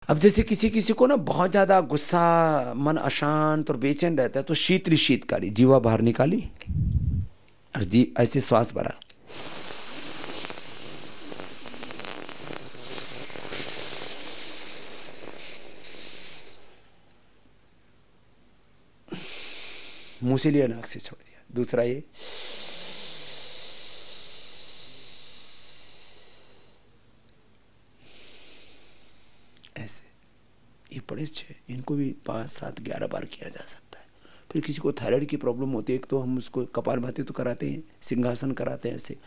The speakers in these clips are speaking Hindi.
अब जैसे किसी किसी को ना बहुत ज्यादा गुस्सा, मन अशांत और बेचैन रहता है, तो शीतली शीतकारी, जीवा बाहर निकाली और जी ऐसे श्वास भरा, मुंह से लिया, नाक से छोड़ दिया। दूसरा ये, ऐसे, ये बड़े अच्छे, इनको भी 5, 7, 11 बार किया जा सकता है। फिर किसी को थायराइड की प्रॉब्लम होती है, एक तो हम उसको कपालभाति तो कराते हैं, सिंहासन कराते हैं, ऐसे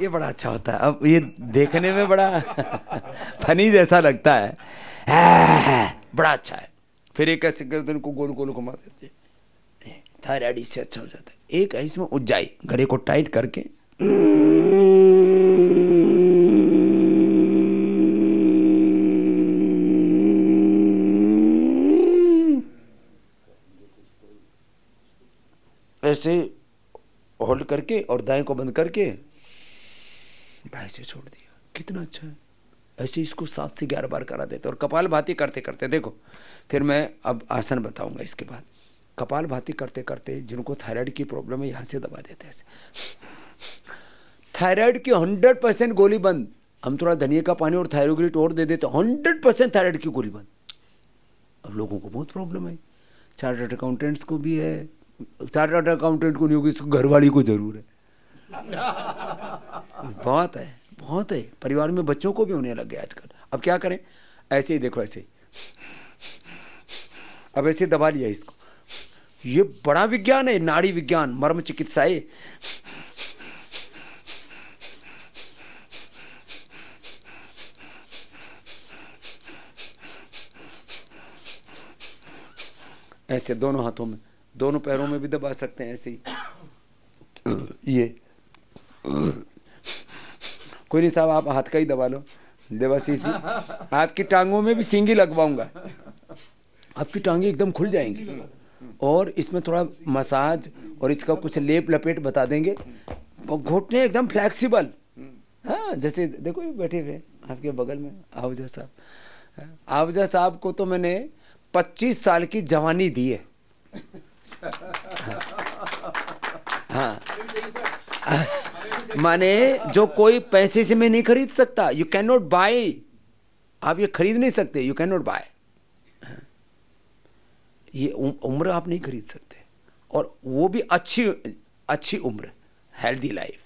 ये बड़ा अच्छा होता है। अब ये देखने में बड़ा फनी जैसा लगता है, बड़ा अच्छा है। फिर एक ऐसे गर्दन को गोल गोल घुमा देते, थायराइड इससे अच्छा हो जाता है। एक है इसमें उज्जाई, गले को टाइट करके ऐसे होल्ड करके और दाएं को बंद करके बाएं से छोड़ दिया। कितना अच्छा है। ऐसे इसको 7 से 11 बार करा देते। और कपाल भाती करते करते देखो, फिर मैं अब आसन बताऊंगा इसके बाद। कपाल भाती करते करते जिनको थायराइड की प्रॉब्लम है, यहां से दबा देते हैं ऐसे। थायराइड की 100% गोली बंद। हम थोड़ा धनिया का पानी और थायरोग्लिट और दे देते, 100% थायराइड की गोली बंद। अब लोगों को बहुत प्रॉब्लम है, चार्टर्ड अकाउंटेंट्स को भी है, चार्टर्ड अकाउंटेंट को नहीं होगी, इसको घरवाली को जरूर है। बहुत है, बहुत है। परिवार में बच्चों को भी होने लग गया आजकल। अब क्या करें, ऐसे ही देखो, ऐसे अब ऐसे दबा लिया इसको। ये बड़ा विज्ञान है, नाड़ी विज्ञान, मर्म चिकित्सा है। ऐसे दोनों हाथों में, दोनों पैरों में भी दबा सकते हैं ऐसे ही। ये कोई नहीं साहब, आप हाथ का ही दबा लो, देवाशीषी। आपकी टांगों में भी सींगी लगवाऊंगा, आपकी टांगे एकदम खुल जाएंगी। और इसमें थोड़ा मसाज और इसका कुछ लेप लपेट बता देंगे। घुटने एकदम फ्लेक्सिबल। हाँ, जैसे देखो ये बैठे हुए आपके बगल में आहूजा साहब। आहूजा साहब को तो मैंने 25 साल की जवानी दी है। हाँ, माने जो कोई पैसे से मैं नहीं खरीद सकता। यू कैन नॉट बाय, आप ये खरीद नहीं सकते, यू कैन नॉट बाय। ये उम्र आप नहीं खरीद सकते, और वो भी अच्छी उम्र, हेल्दी लाइफ।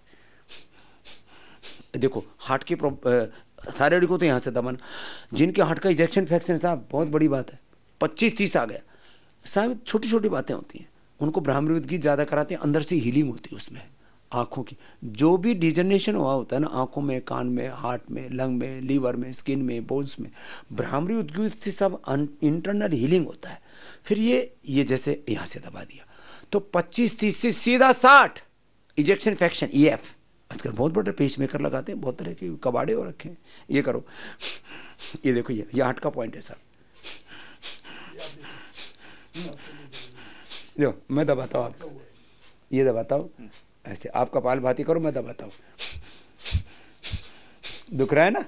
देखो हार्ट की थायराइड को तो यहां से दबाना। जिनके हार्ट का इजेक्शन फ्रैक्शन साहब बहुत बड़ी बात है, 25-30 आ गया साहब, छोटी छोटी बातें होती हैं। उनको ब्राह्मणविद ज्यादा कराते हैं, अंदर से हीलिंग होती है उसमें। आंखों की जो भी डिजनरेशन हुआ होता है ना, आंखों में, कान में, हार्ट में, लंग में, लीवर में, स्किन में, बोन्स में, ब्राह्मणी उद्गीत से सब इंटरनल हीलिंग होता है। फिर ये जैसे यहां से दबा दिया तो 25-30 से सीधा 60 इजेक्शन फ्रैक्शन, ईएफ। आजकल बहुत बड़े पेस मेकर लगाते हैं, बहुत तरह के कबाड़े हो रखे हैं। ये करो, ये देखो, ये हार्ट का पॉइंट है सर। जो मैं दबाता हूं आपको, ये दबाता हूं ऐसे, आप कपाल भाती करो, मैं दबाता हूं। दुख रहा है ना?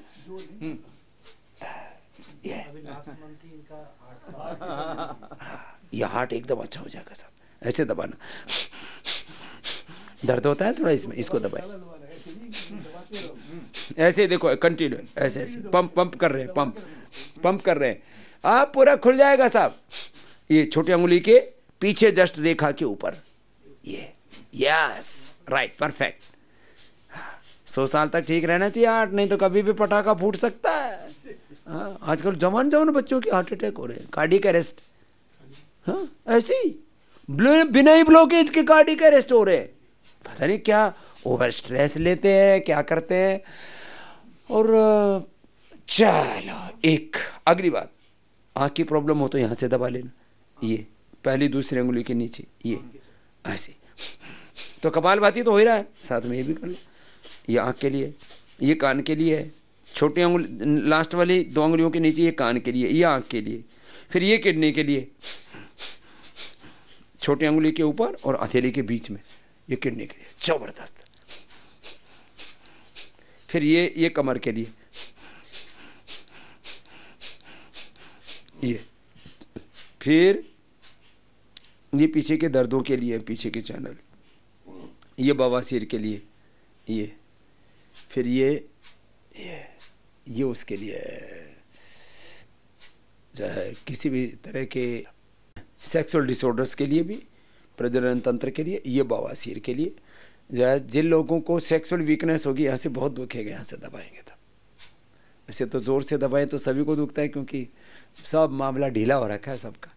ये हार्ट एकदम अच्छा हो जाएगा साहब। ऐसे दबाना, दर्द होता है थोड़ा इसमें, इसको दबाए ऐसे। देखो कंटिन्यू ऐसे ऐसे पंप कर रहे हैं, पंप कर रहे हैं। आप पूरा खुल जाएगा साहब। ये छोटी अंगुली के पीछे जस्ट रेखा के ऊपर, ये यस, राइट, परफेक्ट। 100 साल तक ठीक रहना चाहिए हार्ट, नहीं तो कभी भी पटाखा फूट सकता है। हाँ, आजकल जवान बच्चों की हार्ट अटैक हो रहे हैं, कार्डियक अरेस्ट। हाँ, ऐसे ही बिना ही ब्लॉकेज के कार्डियक अरेस्ट हो रहे हैं। पता नहीं क्या ओवर स्ट्रेस लेते हैं, क्या करते हैं। और चलो, एक अगली बात, आंख की प्रॉब्लम हो तो यहां से दबा लेना, ये पहली दूसरी अंगुली के नीचे, ये ऐसे। तो कपालभाति तो हो ही रहा है, साथ में ये भी कर लो। ये आंख के लिए, ये कान के लिए है। छोटी अंगुली लास्ट वाली 2 अंगुलियों के नीचे, ये कान के लिए, ये आंख के लिए। फिर ये किडनी के लिए, छोटी अंगुली के ऊपर और हथेली के बीच में, ये किडनी के लिए जबरदस्त। फिर ये कमर के लिए, ये फिर ये पीछे के दर्दों के लिए, पीछे के चैनल, ये बवासीर के लिए, ये फिर ये उसके लिए जो है किसी भी तरह के सेक्सुअल डिसऑर्डर्स के लिए भी, प्रजनन तंत्र के लिए, ये बवासीर के लिए। जो है जिन लोगों को सेक्सुअल वीकनेस होगी, यहां से बहुत दुखेगा, यहां से दबाएंगे तब। वैसे तो जोर से दबाएं तो सभी को दुखता है, क्योंकि सब मामला ढीला हो रखा है सबका।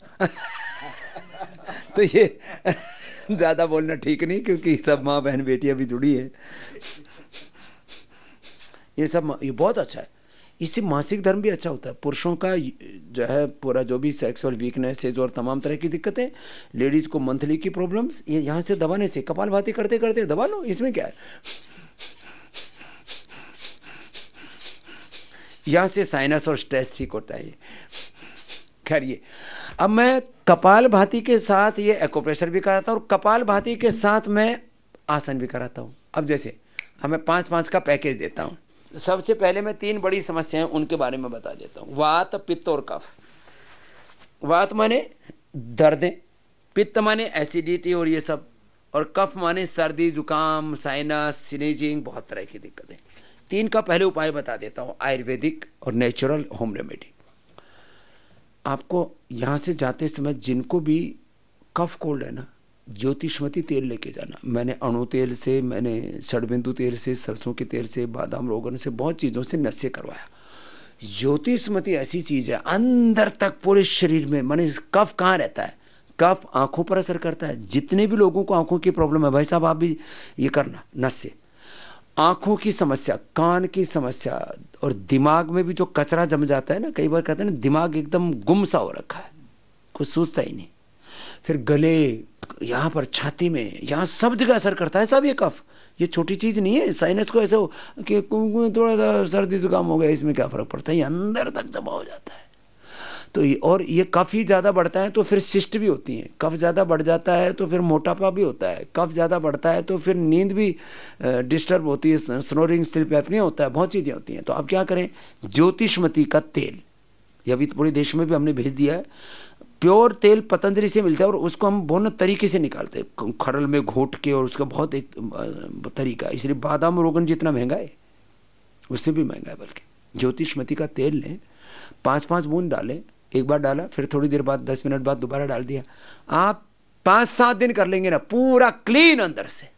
तो ये ज्यादा बोलना ठीक नहीं, क्योंकि सब माँ बहन बेटियां भी जुड़ी है। ये बहुत अच्छा है, इससे मासिक धर्म भी अच्छा होता है। पुरुषों का जो है पूरा जो भी सेक्सुअल वीकनेसेस और तमाम तरह की दिक्कतें, लेडीज को मंथली की प्रॉब्लम्स, ये यहां से दबाने से, कपालभाति करते करते दबा लो, इसमें क्या है। यहां से साइनस और स्ट्रेस ठीक होता है। खैर ये अब मैं कपालभाति के साथ ये एक्यूप्रेशर भी कराता हूं, और कपालभाति के साथ मैं आसन भी कराता हूं। अब जैसे हमें 5-5 का पैकेज देता हूं। सबसे पहले मैं 3 बड़ी समस्याएं उनके बारे में बता देता हूं। वात, पित्त और कफ। वात माने दर्दें, पित्त माने एसिडिटी और ये सब, और कफ माने सर्दी, जुकाम, साइनस, स्नीजिंग, बहुत तरह की दिक्कतें। 3 का पहले उपाय बता देता हूं, आयुर्वेदिक और नेचुरल होम रेमेडी। आपको यहां से जाते समय जिनको भी कफ कोल्ड है ना, ज्योतिषमती तेल लेके जाना। मैंने अणु तेल से, मैंने षडबिंदु तेल से, सरसों के तेल से, बादाम रोगन से, बहुत चीजों से नस्य करवाया। ज्योतिषमती ऐसी चीज है, अंदर तक पूरे शरीर में, माने कफ कहां रहता है, कफ आंखों पर असर करता है। जितने भी लोगों को आंखों की प्रॉब्लम है, भाई साहब आप भी ये करना, नस्य, आंखों की समस्या, कान की समस्या, और दिमाग में भी जो कचरा जम जाता है ना, कई बार कहते हैं ना दिमाग एकदम गुम सा हो रखा है, कुछ सूझता ही नहीं। फिर गले, यहां पर छाती में, यहां सब जगह असर करता है साहब ये कफ। ये छोटी चीज नहीं है। साइनस को ऐसे हो कि थोड़ा सा सर्दी जुकाम हो गया, इसमें क्या फर्क पड़ता है, ये अंदर तक जमा हो जाता है। तो और ये कफ ही ज्यादा बढ़ता है तो फिर सिस्ट भी होती है, कफ ज्यादा बढ़ जाता है तो फिर मोटापा भी होता है, कफ ज्यादा बढ़ता है तो फिर नींद भी डिस्टर्ब होती है, स्नोरिंग, स्लीप एपनिया होता है, बहुत चीजें होती हैं। तो अब क्या करें, ज्योतिषमती का तेल, ये अभी पूरे देश में भी हमने भेज दिया है। प्योर तेल पतंजलि से मिलता है, और उसको हम बहुत तरीके से निकालते हैं, खरल में घोट के, और उसका बहुत एक तरीका, इसलिए बादाम रोगन जितना महंगा है उससे भी महंगा है। बल्कि ज्योतिषमती का तेल लें, 5-5 बूंद डालें, एक बार डाला, फिर थोड़ी देर बाद 10 मिनट बाद दोबारा डाल दिया। आप 5-7 दिन कर लेंगे ना, पूरा क्लीन अंदर से।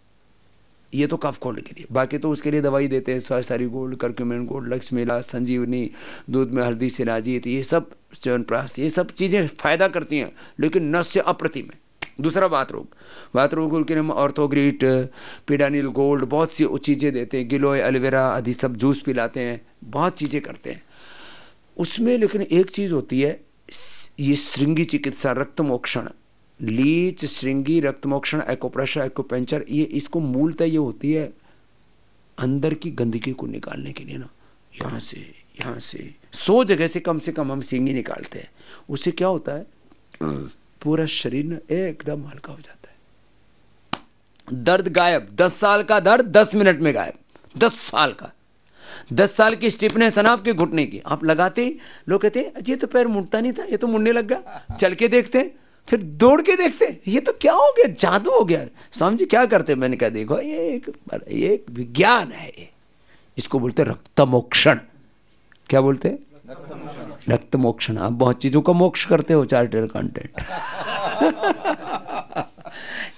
ये तो कफ कोल्ड के लिए। बाकी तो उसके लिए दवाई देते हैं, सारी गोल्ड, करक्यूमिन गोल्ड, लक्ष्मीला, संजीवनी, दूध में हल्दी, शिलाजीत, ये सब च्यवनप्राश, ये सब चीजें फायदा करती हैं, लेकिन नस से अप्रतिम है। दूसरा बात रोग के लिए हम ऑर्थोग्रीट, पिडानिल गोल्ड, बहुत सी चीजें देते हैं, गिलोय, एलोवेरा आदि सब जूस पिलाते हैं, बहुत चीजें करते हैं उसमें। लेकिन एक चीज होती है, ये श्रृंगी चिकित्सा, रक्तमोक्षण, लीच, श्रृंगी, रक्तमोक्षण, एक्यूप्रेशर, एक्यूपेंचर, ये इसको मूलतः ये होती है अंदर की गंदगी को निकालने के लिए ना। यहां से 100 जगह से कम हम श्रृंगी निकालते हैं। उससे क्या होता है, पूरा शरीर ना एकदम हल्का हो जाता है। दर्द गायब, 10 साल का दर्द 10 मिनट में गायब। 10 साल का, 10 साल की स्टिफनेस है ना आपके घुटने की, आप लगाते, लोग कहते हैं ये तो पैर मुड़ता नहीं था, ये तो मुड़ने लग गया। चल के देखते, फिर दौड़ के देखते, ये तो क्या हो गया, जादू हो गया। स्वामी जी क्या करते, मैंने कहा देखो ये एक विज्ञान है, इसको बोलते रक्तमोक्षण। क्या बोलते हैं, रक्तमोक्षण। आप बहुत चीजों का मोक्ष करते हो, चार्टर कंटेंट।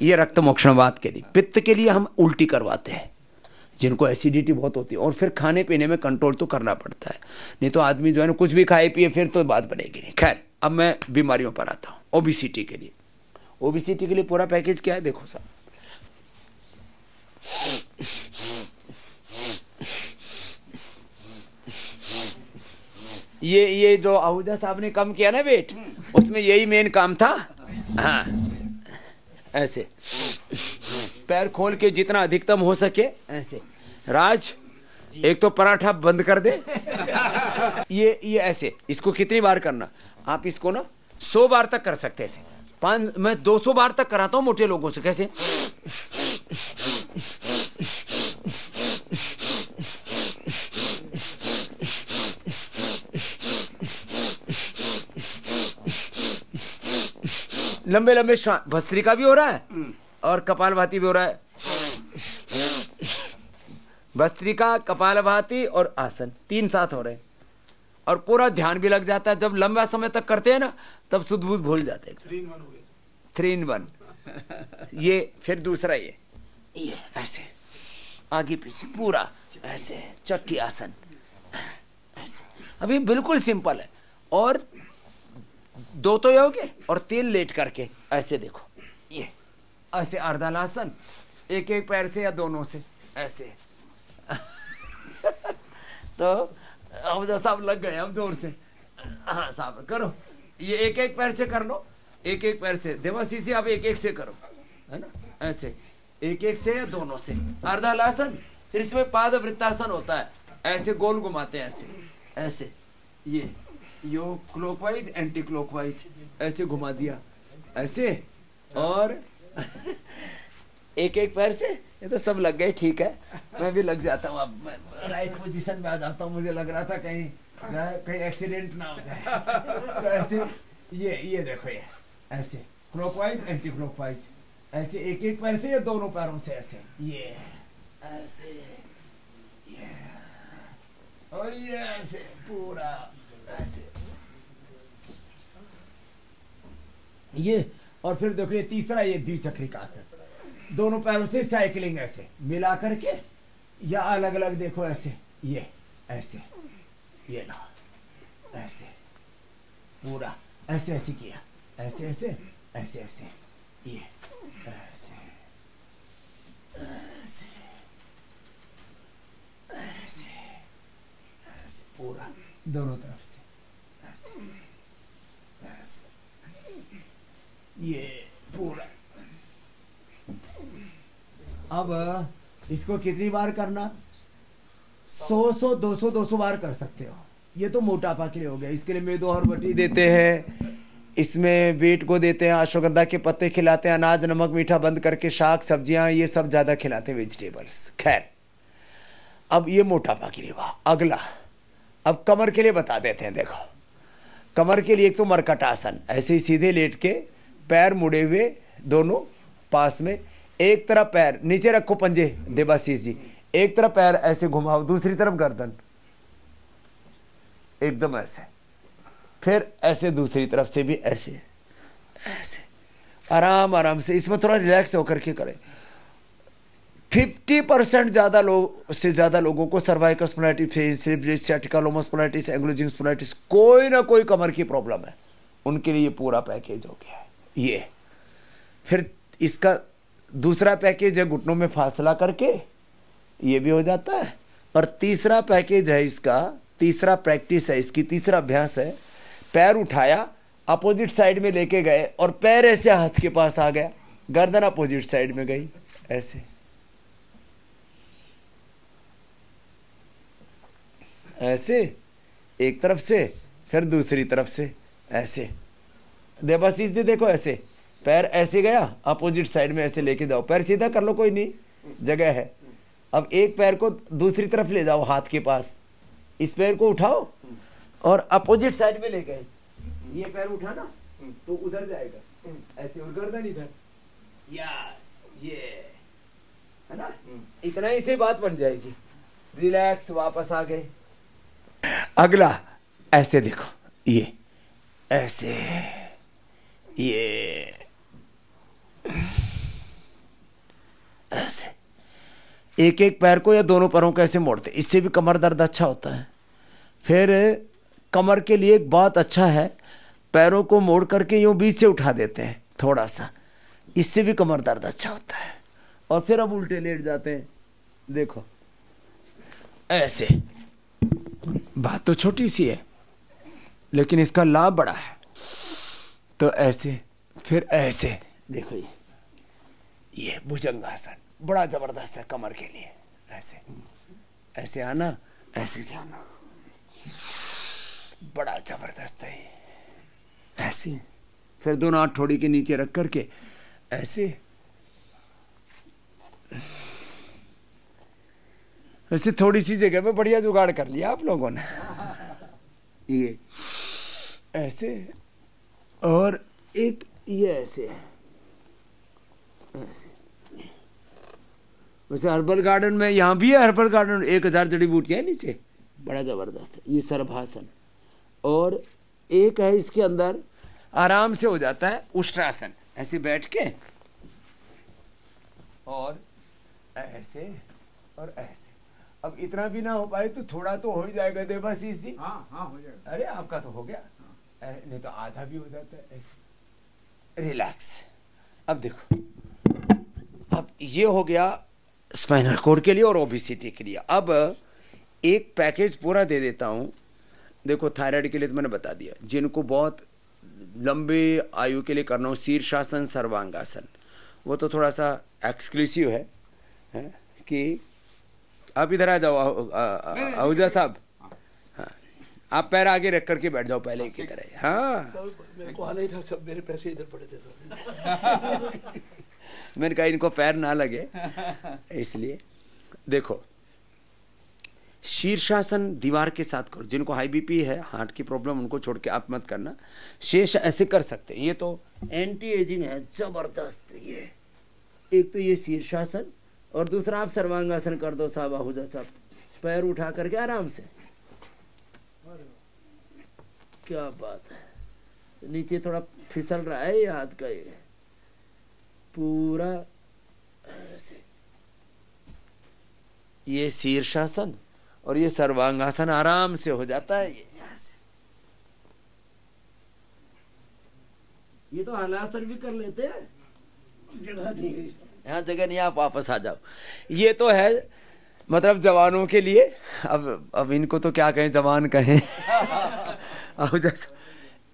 ये रक्तमोक्षण बात के लिए। पित्त के लिए हम उल्टी करवाते हैं, जिनको एसिडिटी बहुत होती है, और फिर खाने पीने में कंट्रोल तो करना पड़ता है, नहीं तो आदमी जो है ना कुछ भी खाए पिए फिर तो बात बनेगी नहीं। खैर अब मैं बीमारियों पर आता हूं। ओबिसिटी के लिए पूरा पैकेज क्या है देखो साहब। ये जो आहूजा साहब ने कम किया ना वेट, उसमें यही मेन काम था। हाँ, ऐसे पैर खोल के जितना अधिकतम हो सके ऐसे। राज एक तो पराठा बंद कर दे। ये ऐसे, इसको कितनी बार करना, आप इसको ना 100 बार तक कर सकते हैं ऐसे। मैं 200 बार तक कराता हूं मोटे लोगों से। कैसे? लंबे लंबे भस्त्रिका भी हो रहा है और कपालभाति भी हो रहा है। भस्त्रिका, कपालभाति और आसन 3 साथ हो रहे हैं और पूरा ध्यान भी लग जाता है। जब लंबा समय तक करते हैं ना तब सुध बुध भूल जाते हैं। 3 in 1। ये फिर दूसरा ये ऐसे आगे पीछे पूरा ऐसे चक्की आसन ऐसे। अभी बिल्कुल सिंपल है। और 2 तो ये हो गए और 3 लेट करके ऐसे देखो, ये ऐसे अर्धलासन, एक एक पैर से या दोनों से ऐसे। तो अब जो सब लग गए, अब जोर से हाँ साहब करो, ये एक एक पैर से कर लो, एक एक पैर से। देवाशीष जी आप एक एक से करो, है ना, ऐसे एक एक से या दोनों से अर्धलासन। फिर इसमें पाद वृत्तासन होता है, ऐसे गोल घुमाते हैं ऐसे ऐसे, ये यो क्लॉकवाइज एंटी क्लॉकवाइज ऐसे घुमा दिया ऐसे, और एक एक पैर से। ये तो सब लग गए, ठीक है, मैं भी लग जाता हूँ। अब मैं राइट पोजीशन में आ जाता हूँ। मुझे लग रहा था कहीं एक्सीडेंट ना हो जाए। तो ऐसे ये देखो, ये ऐसे क्लॉकवाइज एंटी क्लॉकवाइज ऐसे, एक एक पैर से या दोनों पैरों से ऐसे, ये ऐसे, ये और ये ऐसे पूरा ऐसे, ये। और फिर देखो ये तीसरा, ये द्विचक्रिका आसन, दोनों पैरों से साइकिलिंग ऐसे मिला करके या अलग अलग देखो ऐसे, ये ऐसे, ये लो ऐसे पूरा ऐसे ऐसे किया, ऐसे ऐसे ऐसे ऐसे, ये ऐसे ऐसे ऐसे ऐसे पूरा दोनों तरफ से ऐसे ऐसे, ये पूरा। अब इसको कितनी बार करना? 100 200 बार कर सकते हो। ये तो मोटापा के लिए हो गया। इसके लिए मेदो हरबटी देते हैं, इसमें वेट को देते हैं, अश्वगंधा के पत्ते खिलाते हैं, अनाज नमक मीठा बंद करके शाक सब्जियां ये सब ज्यादा खिलाते हैं, वेजिटेबल्स। खैर अब ये मोटापा के लिए हुआ। अगला अब कमर के लिए बता देते हैं। देखो कमर के लिए एक तो मरकट आसन, ऐसे ही सीधे लेट के पैर मुड़े हुए दोनों पास में, एक तरफ पैर नीचे रखो पंजे देवाशीष जी, एक तरफ पैर ऐसे घुमाओ, दूसरी तरफ गर्दन एकदम ऐसे, फिर ऐसे दूसरी तरफ से भी ऐसे ऐसे, आराम आराम से। इसमें थोड़ा रिलैक्स होकर के करें। 50% ज्यादा लोगों को सर्वाइकल स्पॉन्डिलाइटिस, स्टैटिकालोमा स्पॉन्डिलाइटिस, एंग्लोजिंग स्पॉन्डिलाइटिस, कोई ना कोई कमर की प्रॉब्लम है, उनके लिए ये पूरा पैकेज हो गया है। ये फिर इसका दूसरा पैकेज है घुटनों में फासला करके, ये भी हो जाता है। और तीसरा पैकेज है इसका, तीसरा प्रैक्टिस है इसकी, तीसरा अभ्यास है, पैर उठाया अपोजिट साइड में लेके गए और पैर ऐसे हाथ के पास आ गया, गर्दन अपोजिट साइड में गई ऐसे ऐसे, एक तरफ से फिर दूसरी तरफ से ऐसे। देवाशीष जी देखो ऐसे, पैर ऐसे गया अपोजिट साइड में ऐसे लेके जाओ, पैर सीधा कर लो, कोई नहीं जगह है। अब एक पैर को दूसरी तरफ ले जाओ हाथ के पास, इस पैर को उठाओ और अपोजिट साइड में ले गए, ये पैर उठाना तो उधर जाएगा ऐसे, और गर्दन इधर, यस, ये है ना, इतना ही से बात बन जाएगी। रिलैक्स, वापस आ गए। अगला ऐसे देखो, ये ऐसे, ये ऐसे, एक एक पैर को या दोनों पैरों को ऐसे मोड़ते, इससे भी कमर दर्द अच्छा होता है। फिर कमर के लिए एक बहुत अच्छा है, पैरों को मोड़ करके यूं बीच से उठा देते हैं थोड़ा सा, इससे भी कमर दर्द अच्छा होता है। और फिर अब उल्टे लेट जाते हैं, देखो ऐसे। बात तो छोटी सी है लेकिन इसका लाभ बड़ा है। तो ऐसे, फिर ऐसे देखो, ये भुजंगासन बड़ा जबरदस्त है कमर के लिए। ऐसे ऐसे आना, ऐसे जाना, बड़ा जबरदस्त है। ऐसे फिर दोनों हाथ थोड़ी के नीचे रख करके ऐसे ऐसे थोड़ी सी जगह में बढ़िया जुगाड़ कर लिया आप लोगों ने। ये ऐसे और एक ये ऐसे ऐसे। वैसे हर्बल गार्डन में यहां भी है, हर्बल गार्डन 1000 जड़ी बूटियां है नीचे, बड़ा जबरदस्त है ये सर्वासन। और एक है इसके अंदर आराम से हो जाता है उष्ट्रासन, ऐसे बैठ के और ऐसे और ऐसे। अब इतना भी ना हो पाए तो थोड़ा तो हो ही जाएगा देवाशीष जी। हाँ हाँ हो जाएगा। अरे आपका तो हो गया, नहीं तो आधा भी हो जाता है ऐसे। रिलैक्स। अब देखो, अब ये हो गया स्पाइनल कोड के लिए और ओबेसिटी के लिए। अब एक पैकेज पूरा दे देता हूं। देखो थायराइड के लिए तो मैंने बता दिया, जिनको बहुत लंबे आयु के लिए करना हो शीर्षासन सर्वांगासन, वो तो थोड़ा सा एक्सक्लूसिव है कि आप इधर आ जाओ आहूजा साहब। हाँ, आप पैर आगे रख करके बैठ जाओ पहले की तरह। हाँ मेरे को आना ही था, सब मेरे पैसे इधर पड़े थे सब। मैंने कहा इनको पैर ना लगे इसलिए। देखो शीर्षासन दीवार के साथ करो। जिनको हाई बीपी है, हार्ट की प्रॉब्लम, उनको छोड़ के आप मत करना। शेष ऐसे कर सकते हैं, ये तो एंटी एजिंग है जबरदस्त। ये एक तो ये शीर्षासन और दूसरा आप सर्वांगासन कर दो साहब आहूजा साहब, पैर उठा करके आराम से। क्या बात है, नीचे थोड़ा फिसल रहा है ये हाथ का, ये पूरा ऐसे। ये शीर्षासन और ये सर्वांगासन आराम से हो जाता है। ये यहां से, ये तो हलासन भी कर लेते हैं, जगह नहीं है यहां, जगह नहीं, आप वापस आ जाओ। ये तो है मतलब जवानों के लिए। अब इनको तो क्या कहें, जवान कहें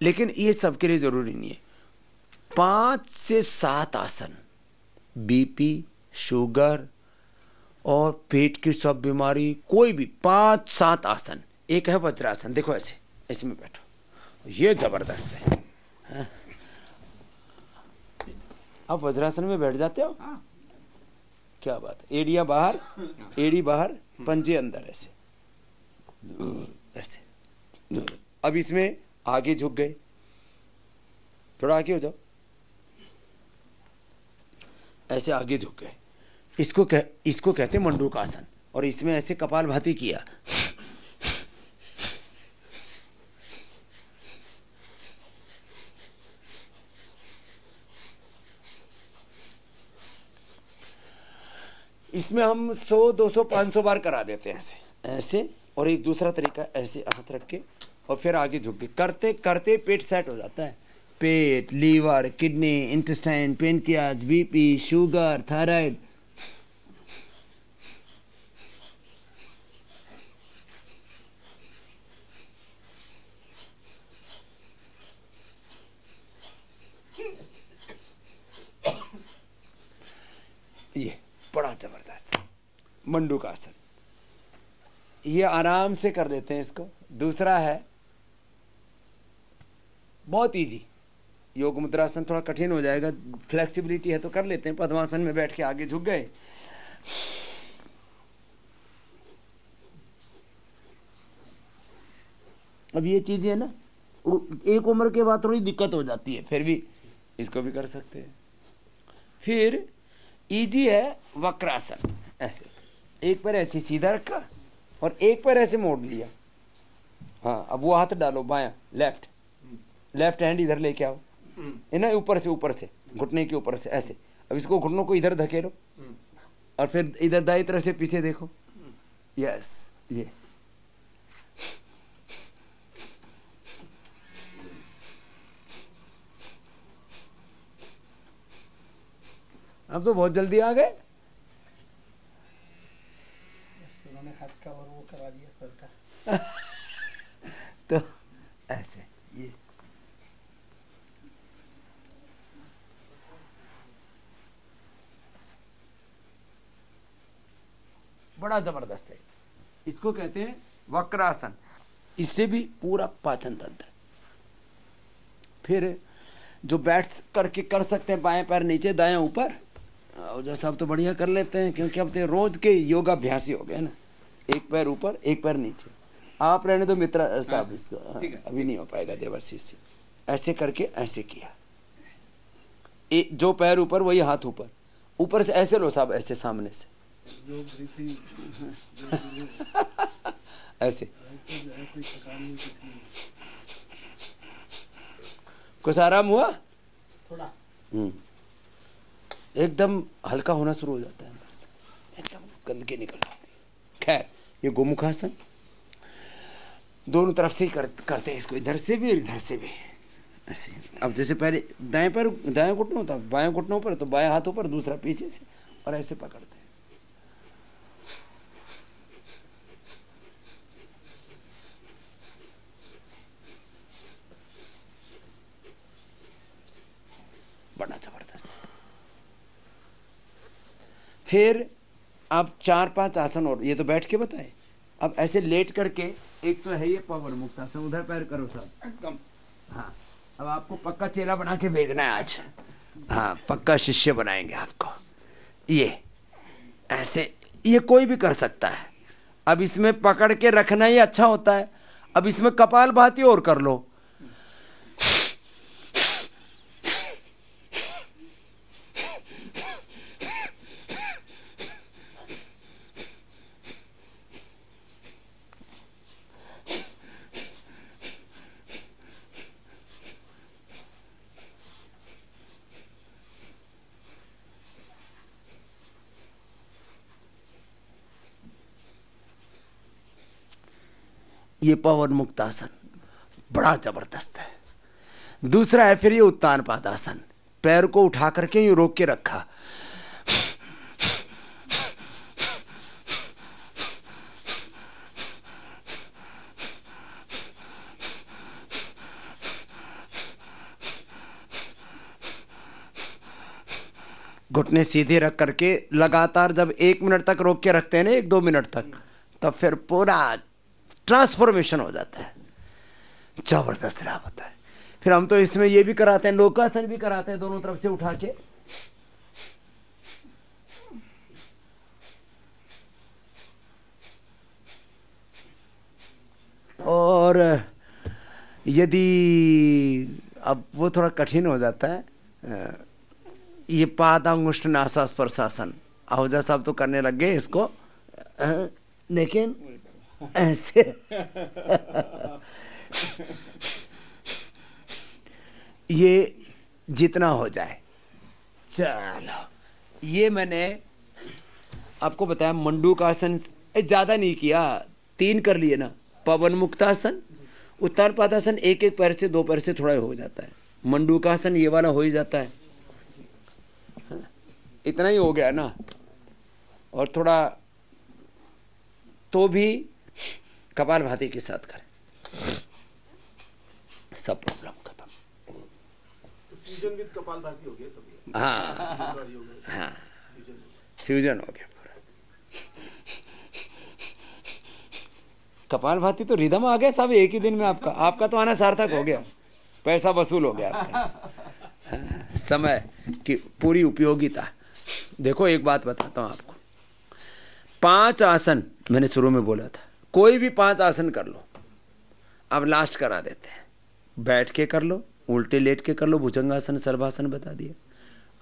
लेकिन ये सबके लिए जरूरी नहीं है। 5 से 7 आसन, बीपी, शुगर और पेट की सब बीमारी, कोई भी 5-7 आसन। एक है वज्रासन, देखो ऐसे, इसमें बैठो, ये जबरदस्त है। आप वज्रासन में बैठ जाते हो, क्या बात है। एड़ियां बाहर, एड़ी बाहर, पंजे अंदर, ऐसे ऐसे। अब इसमें आगे झुक गए, थोड़ा आगे हो जाओ, ऐसे आगे झुक गए। इसको कहते हैं मंडूकासन। और इसमें ऐसे कपालभाति किया, इसमें हम 100, 200, 500 बार करा देते हैं ऐसे ऐसे। और एक दूसरा तरीका ऐसे हाथ रख के और फिर आगे झुक के करते करते पेट सेट हो जाता है। पेट, liver, kidney, intestine, pancreas, BP, sugar, thyroid. ये बड़ा जबरदस्त मंडूकासन, ये आराम से कर लेते हैं इसको। दूसरा है बहुत इजी, योग मुद्रासन थोड़ा कठिन हो जाएगा, फ्लेक्सिबिलिटी है तो कर लेते हैं। पद्मासन में बैठ के आगे झुक गए, अब ये चीजें है ना, एक उम्र के बाद थोड़ी दिक्कत हो जाती है, फिर भी इसको भी कर सकते हैं। फिर इजी है वक्रासन, ऐसे एक पैर ऐसे सीधा रखा और एक पैर ऐसे मोड़ लिया। हाँ, अब वो हाथ डालो बायां, लेफ्ट हैंड इधर लेके आओ, ना ऊपर से घुटने के ऊपर से ऐसे। अब इसको घुटनों को इधर धकेलो और फिर इधर दाई तरफ से पीछे देखो। यस, ये अब तो बहुत जल्दी आ गए। उन्होंने हाथ का और वो करा दिया सर का। तो ऐसे ये बड़ा जबरदस्त है। इसको कहते हैं वक्रासन। इससे भी पूरा पाचन तंत्र। फिर जो बैठ करके कर सकते हैं, बाएं पैर नीचे दायां ऊपर, और जैसा अब तो बढ़िया कर लेते हैं, क्योंकि अब तो रोज के योगाभ्यासी हो गए ना। एक पैर ऊपर एक पैर नीचे। आप रहने दो मित्र साहब, इसका अभी नहीं हो पाएगा देवर्षि से। ऐसे करके ऐसे किया, जो पैर ऊपर वही हाथ ऊपर, ऊपर से ऐसे लो साहब, ऐसे सामने से ऐसे। कुछ आराम हुआ थोड़ा, एकदम हल्का होना शुरू हो जाता है अंदर से, एकदम गंदगी निकल जाती है। खैर, ये गोमुखासन दोनों तरफ से ही करते हैं इसको, इधर से भी और इधर से भी ऐसे। अब जैसे पहले दाएं पैर दाएं घुटना होता, बाएं घुटना ऊपर, तो बाएं हाथ ऊपर, दूसरा पीछे से, और ऐसे पकड़ते हैं। बड़ा जबरदस्त। फिर अब 4-5 आसन और, ये तो बैठ के बताए। अब ऐसे लेट करके, एक तो है ये पवन मुक्तासन, उधर पैर करो सब एकदम। हाँ, अब आपको पक्का चेला बना के भेजना है आज। हाँ, पक्का शिष्य बनाएंगे आपको। ये ऐसे, ये कोई भी कर सकता है। अब इसमें पकड़ के रखना ही अच्छा होता है। अब इसमें कपालभाति और कर लो। ये पवन मुक्तासन बड़ा जबरदस्त है। दूसरा है फिर ये उत्तान पादासन, पैर को उठा करके यूं रोक के रखा, घुटने सीधे रख करके लगातार जब 1 मिनट तक रोक के रखते हैं ना, 1-2 मिनट तक, तब फिर पूरा ट्रांसफॉर्मेशन हो जाता है, जबरदस्त लाभ होता है। फिर हम तो इसमें ये भी कराते हैं, लोकासन भी कराते हैं, दोनों तरफ से उठा के। और यदि अब वो थोड़ा कठिन हो जाता है, ये पादांगुष्ठ नासा स्पर्शासन, आहूजा साहब तो करने लग गए इसको, लेकिन ऐसे ये जितना हो जाए। चलो, ये मैंने आपको बताया मंडूकासन, ज्यादा नहीं किया, 3 कर लिए ना। पवन मुक्तासन, उत्तान पादासन, एक पैर से 2 पैर से थोड़ा हो जाता है। मंडूकासन ये वाला हो ही जाता है, इतना ही हो गया ना। और थोड़ा तो भी कपालभाति के साथ करें, सब प्रॉब्लम खत्म। फ्यूजन विद कपालभाति हो गया सब। हाँ हाँ, फ्यूजन हो गया पूरा। कपालभाति तो रिदम आ गया सब एक ही दिन में। आपका तो आना सार्थक हो गया, पैसा वसूल हो गया आपका। समय की पूरी उपयोगिता। देखो, एक बात बताता हूं आपको, 5 आसन मैंने शुरू में बोला था, कोई भी 5 आसन कर लो। अब लास्ट करा देते हैं, बैठ के कर लो, उल्टे लेट के कर लो, भुजंगासन, सर्वासन बता दिया,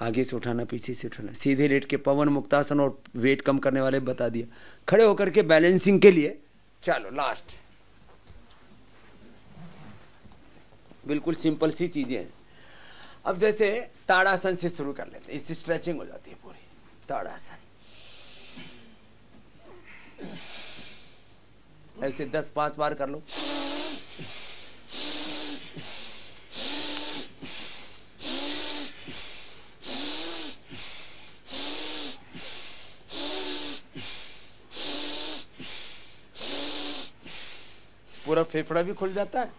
आगे से उठाना पीछे से उठाना, सीधे लेट के पवन मुक्तासन और वेट कम करने वाले बता दिया, खड़े होकर के बैलेंसिंग के लिए। चलो लास्ट, बिल्कुल सिंपल सी चीजें हैं। अब जैसे ताड़ासन से शुरू कर लेते हैं, इससे स्ट्रेचिंग हो जाती है पूरी। ताड़ासन ऐसे 10-5 बार कर लो। पूरा फेफड़ा भी खुल जाता है।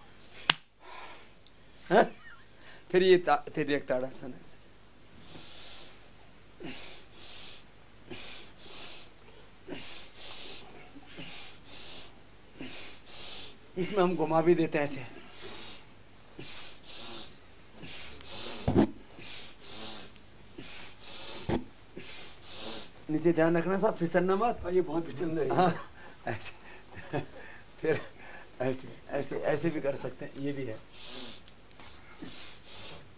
फिर एक ताड़ासन है, इसमें हम घुमा भी देते हैं ऐसे। नीचे ध्यान रखना साहब, फिसलना मत। ये बहुत पसंद है। हाँ ऐसे, फिर ऐसे ऐसे ऐसे भी कर सकते हैं, ये भी है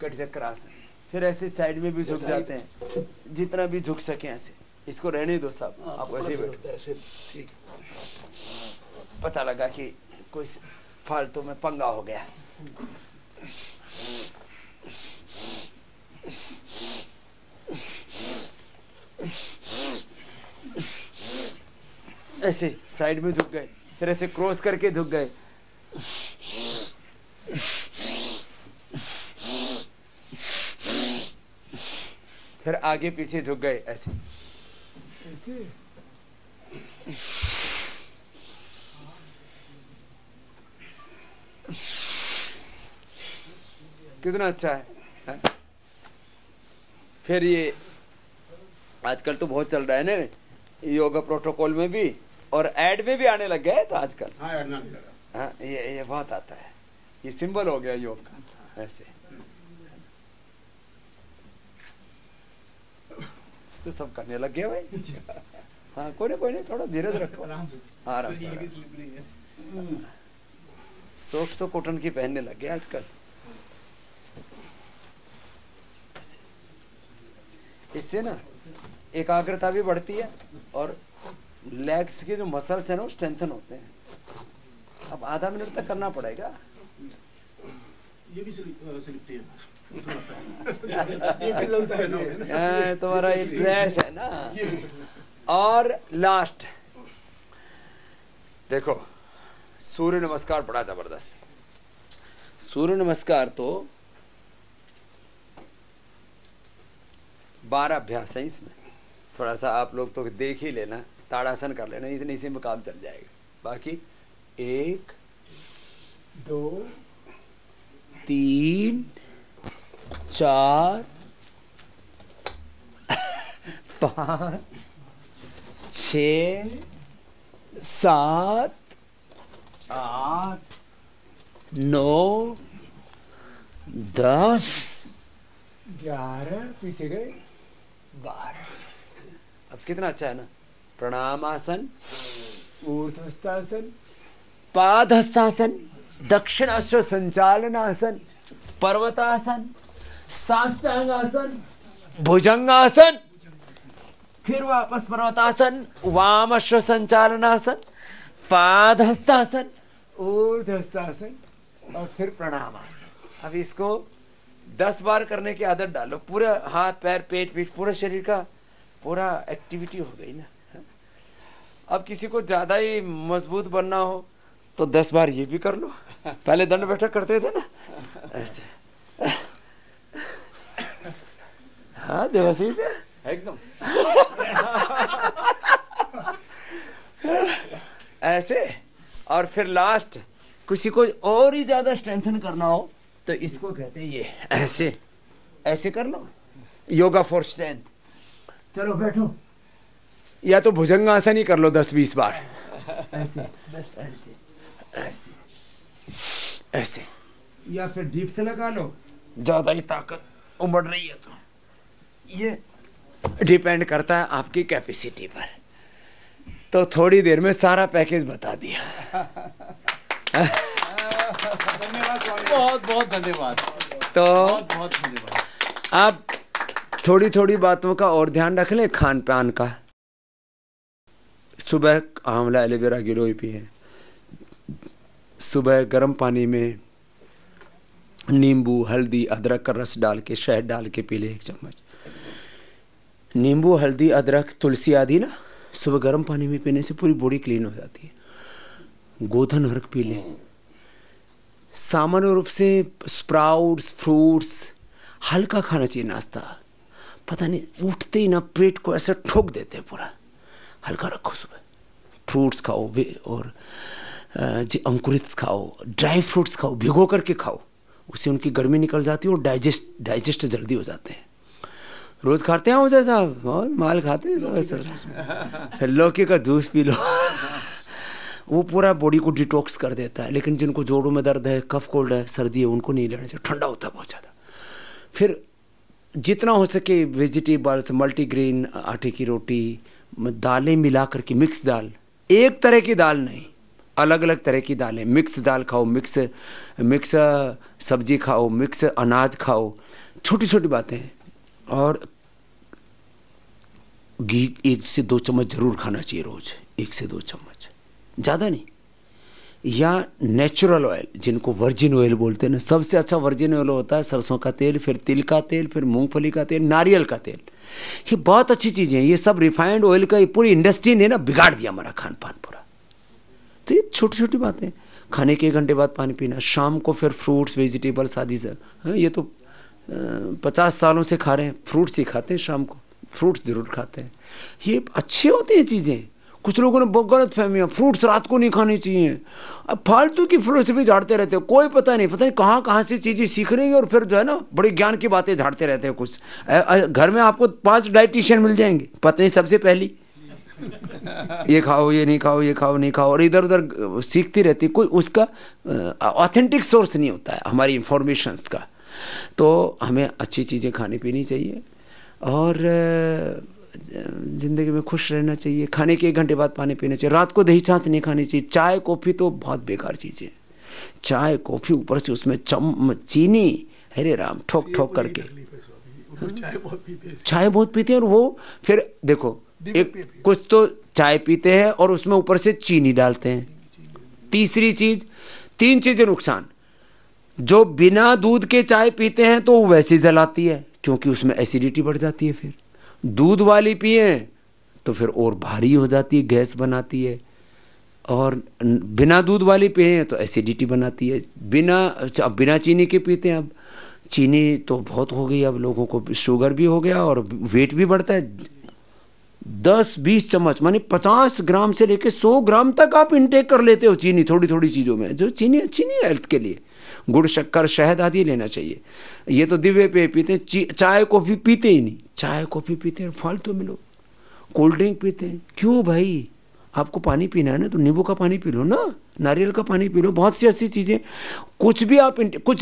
कट चक्र आसन। फिर ऐसे साइड में भी झुक जाते हैं, जितना भी झुक सके ऐसे। इसको रहने दो साहब, आप ऐसे ही बैठो। ऐसे ठीक। पता लगा कि कोई फालतू में पंगा हो गया। ऐसे साइड में झुक गए, फिर ऐसे क्रॉस करके झुक गए। फिर आगे पीछे झुक गए ऐसे। कितना अच्छा है? फिर ये आजकल तो बहुत चल रहा है ना योगा प्रोटोकॉल में भी, और एड में भी आने लग गया है तो आजकल। हाँ ये बहुत आता है, ये सिंबल हो गया योग का। ऐसे तो सब करने लग गए भाई। हाँ कोई नहीं थोड़ा धीरज रखो, आराम से। सॉक्स तो कॉटन की पहनने लग गए आजकल। इससे ना एकाग्रता भी बढ़ती है और लेग्स के जो मसल्स है ना वो स्ट्रेंथन होते हैं। अब आधा मिनट तक करना पड़ेगा। ये भी स्लिपरी है। तुम्हारा ये ड्रेस है ना। और लास्ट देखो, सूर्य नमस्कार बड़ा जबरदस्त है। सूर्य नमस्कार तो 12 अभ्यास है इसमें। थोड़ा सा आप लोग तो देख ही लेना, ताड़ासन कर लेना, इतने इसी में काम चल जाएगा। बाकी 1 2 3 4 5 6 7 8 9 10 11 पीछे गए 12। अब कितना अच्छा है ना। प्रणामासन, ऊर्ध्वस्थासन, पादहस्तासन, दक्षिणाश्व संचालनासन, पर्वतासन, साष्टांगासन, भुजंगासन, फिर वापस पर्वतासन, वामाश्व संचालनासन, पादहस्तासन, ऊर्ध्वस्थासन और फिर प्रणामासन। अब इसको 10 बार करने की आदत डालो। पूरा हाथ पैर पेट पीठ पूरा शरीर का पूरा एक्टिविटी हो गई ना। अब किसी को ज्यादा ही मजबूत बनना हो तो 10 बार ये भी कर लो। पहले दंड बैठक करते थे ना ऐसे। हाँ देवाशीष एकदम ऐसे। और फिर लास्ट किसी को और ही ज्यादा स्ट्रेंथन करना हो तो इसको कहते हैं ये ऐसे ऐसे कर लो, योगा फॉर स्ट्रेंथ। चलो बैठो, या तो भुजंगासन ही कर लो 10-20 बार ऐसे ऐसे ऐसे ऐसे, या फिर डीप से लगा लो, ज्यादा ही ताकत उमड़ रही है तो। ये डिपेंड करता है आपकी कैपेसिटी पर। तो थोड़ी देर में सारा पैकेज बता दिया। बहुत बहुत धन्यवाद। तो बहुत धन्यवाद। आप थोड़ी थोड़ी बातों का और ध्यान रख लें। खान पान का, सुबह आंवला एलोवेरा गिलोय पिए, सुबह गर्म पानी में नींबू हल्दी अदरक का रस डाल के शहद डाल के पी ले 1 चम्मच। नींबू हल्दी अदरक तुलसी आदि ना सुबह गर्म पानी में पीने से पूरी बॉडी क्लीन हो जाती है। गोधन अर्क पी ले। सामान्य रूप से स्प्राउट्स फ्रूट्स हल्का खाना चाहिए नाश्ता। पता नहीं उठते ही ना पेट को ऐसे ठोक देते हैं पूरा। हल्का रखो सुबह। फ्रूट्स खाओ और अंकुरित खाओ, ड्राई फ्रूट्स खाओ, भिगो करके खाओ, उससे उनकी गर्मी निकल जाती है और डाइजेस्ट जल्दी हो जाते हैं। रोज खाते हैं उदय साहब, बहुत माल खाते हैं सब। फिर लौकी का जूस पी लो। वो पूरा बॉडी को डिटॉक्स कर देता है। लेकिन जिनको जोड़ों में दर्द है, कफ कोल्ड है, सर्दी है, उनको नहीं लेना चाहिए, ठंडा होता है बहुत ज्यादा। फिर जितना हो सके वेजिटेबल्स, मल्टीग्रेन आटे की रोटी, दालें मिलाकर के, मिक्स दाल, एक तरह की दाल नहीं, अलग अलग तरह की दालें, मिक्स दाल खाओ, मिक्स सब्जी खाओ, मिक्स अनाज खाओ, छोटी छोटी बातें। और घी 1 से 2 चम्मच जरूर खाना चाहिए रोज, 1 से 2 चम्मच, ज्यादा नहीं। या नेचुरल ऑयल, जिनको वर्जिन ऑयल बोलते हैं ना, सबसे अच्छा वर्जिन ऑयल होता है सरसों का तेल, फिर तिल का तेल, फिर मूंगफली का तेल, नारियल का तेल। ये बहुत अच्छी चीजें हैं। ये सब रिफाइंड ऑयल का पूरी इंडस्ट्री ने ना बिगाड़ दिया हमारा खान पान पूरा। तो ये छोटी छोटी बातें। खाने के 1 घंटे बाद पानी पीना, शाम को फिर फ्रूट्स वेजिटेबल्स आदि से। ये तो 50 सालों से खा रहे हैं, फ्रूट्स ही खाते हैं, शाम को फ्रूट्स जरूर खाते हैं। ये अच्छे होते हैं चीजें। कुछ लोगों ने बहुत गलत फहमियां, फ्रूट्स रात को नहीं खानी चाहिए। अब फालतू की फिलोसफी झाड़ते रहते हो, कोई पता नहीं कहां कहां से चीजें सीख रही है, और फिर जो है ना बड़ी ज्ञान की बातें झाड़ते रहते हो। कुछ घर में आपको 5 डाइटिशियन मिल जाएंगे, पता नहीं सबसे पहली ये खाओ, ये नहीं खाओ, ये खाओ, नहीं खाओ, और इधर उधर सीखती रहती। कोई उसका ऑथेंटिक सोर्स नहीं होता है हमारी इंफॉर्मेशंस का। तो हमें अच्छी चीजें खानी पीनी चाहिए, और जिंदगी में खुश रहना चाहिए। खाने के 1 घंटे बाद पानी पीना चाहिए। रात को दही छाछ नहीं खानी चाहिए। चाय कॉफी तो बहुत बेकार चीज है। चाय कॉफी, ऊपर से उसमें चीनी, हरे राम, ठोक ठोक करके। चाय बहुत पीते हैं, और वो फिर देखो, कुछ तो चाय पीते हैं और उसमें ऊपर से चीनी डालते हैं। तीसरी चीज, 3 चीजें नुकसान। जो बिना दूध के चाय पीते हैं तो वैसे जलाती है, क्योंकि उसमें एसिडिटी बढ़ जाती है। फिर दूध वाली पिए तो फिर और भारी हो जाती है, गैस बनाती है। और बिना दूध वाली पिए तो एसिडिटी बनाती है। बिना चीनी के पीते हैं। अब चीनी तो बहुत हो गई, अब लोगों को शुगर भी हो गया और वेट भी बढ़ता है। 10-20 चम्मच माने 50 ग्राम से लेकर 100 ग्राम तक आप इंटेक कर लेते हो चीनी, थोड़ी थोड़ी चीजों में। जो चीनी अच्छी नहीं है हेल्थ के लिए। गुड़, शक्कर, शहद आदि लेना चाहिए। ये तो दिव्य पेय पीते हैं, चाय कॉफी पीते ही नहीं। चाय कॉफी पीते हैं फालतू में लोग। कोल्ड ड्रिंक पीते हैं। क्यों भाई, आपको पानी पीना है ना, तो नींबू का पानी पी लो ना, नारियल का पानी पी लो। बहुत सी ऐसी चीजें, कुछ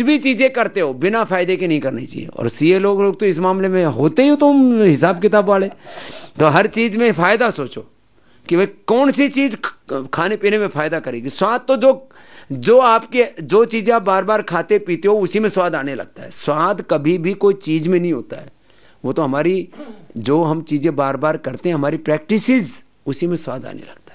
भी चीजें करते हो बिना फायदे के नहीं करनी चाहिए। और सीए लोग तो इस मामले में होते ही हो तुम हिसाब किताब वाले। तो हर चीज में फायदा सोचो कि भाई कौन सी चीज खाने पीने में फायदा करेगी। स्वाद तो जो चीजें आप बार बार खाते पीते हो उसी में स्वाद आने लगता है। स्वाद कभी भी कोई चीज में नहीं होता है, वो तो हमारी जो हम चीजें बार बार करते हैं, हमारी प्रैक्टिसेस, उसी में स्वाद आने लगता है।